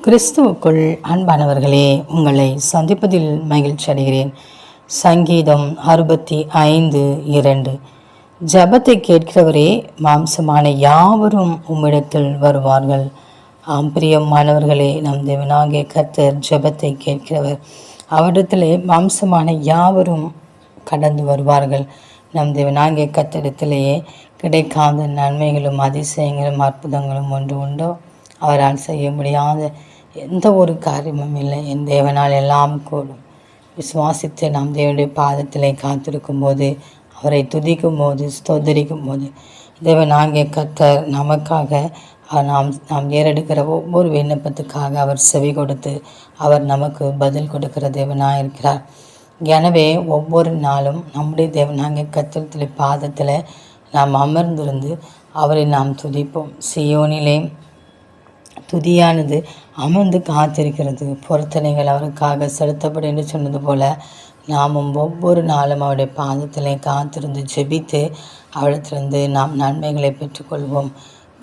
கிறிஸ்துவுக்குள் அன்பானவர்களே, உங்களை சந்திப்பதில் மகிழ்ச்சி அடைகிறேன். சங்கீதம் 65:2. ஜபத்தை கேட்கிறவரே, மாம்சமான யாவரும் உம்மிடத்தில் வருவார்கள். பிரியமானவர்களே, நம் தேவனாகிய கர்த்தர் ஜபத்தை கேட்கிறவர். அவரிடத்திலே மாம்சமான யாவரும் கடந்து வருவார்கள். நம் தேவனாகிய கர்த்தரிடத்திலேயே கிடைக்காத நன்மைகளும் அதிசயங்களும் அற்புதங்களும் ஒன்று உண்டோ? அவரால் செய்ய முடியாத எந்த ஒரு காரியமும் இல்லை. என் தேவனால் எல்லாம் கூடும். விசுவாசித்து நாம் தேவனுடைய பாதத்திலே காத்திருக்கும் போது, அவரை துதிக்கும் போது, ஸ்தோத்தரிக்கும் போது, தேவனாகிய கர்த்தர் நமக்காக நாம் ஏறெடுக்கிற ஒவ்வொரு விண்ணப்பத்துக்காக அவர் செவி கொடுத்து அவர் நமக்கு பதில் கொடுக்கிற தேவனாக இருக்கிறார். எனவே ஒவ்வொரு நாளும் நம்முடைய தேவனாகிய கர்த்தருடைய பாதத்தில் நாம் அமர்ந்திருந்து அவரை நாம் துதிப்போம். சீயோனிலே துதியானது அமர்ந்து காத்திருக்கிறது. பொருத்தனைகள் அவருக்காக செலுத்தப்படும் என்று சொன்னது போல நாமும் ஒவ்வொரு நாளும் அவருடைய பாதத்திலே காத்திருந்து ஜெபித்து அவரிடத்திலிருந்து நாம் நன்மைகளை பெற்றுக்கொள்வோம்.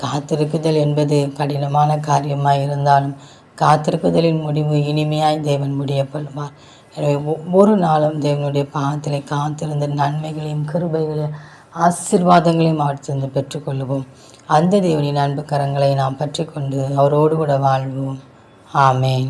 காத்திருக்குதல் என்பது கடினமான காரியமாய் இருந்தாலும் காத்திருக்குதலின் முடிவு இனிமையாய் தேவன் முடிய பண்ணுவார். எனவே ஒவ்வொரு நாளும் தேவனுடைய பாதத்திலே காத்திருந்த நன்மைகளையும் கிருபைகளையும் ஆசீர்வாதங்களையும் அவற்றிலிருந்து பெற்றுக்கொள்வோம். அந்த தேவனின் அன்பு கரங்களை நாம் பற்றி கொண்டு அவரோடு கூட வாழ்வோம். ஆமேன்.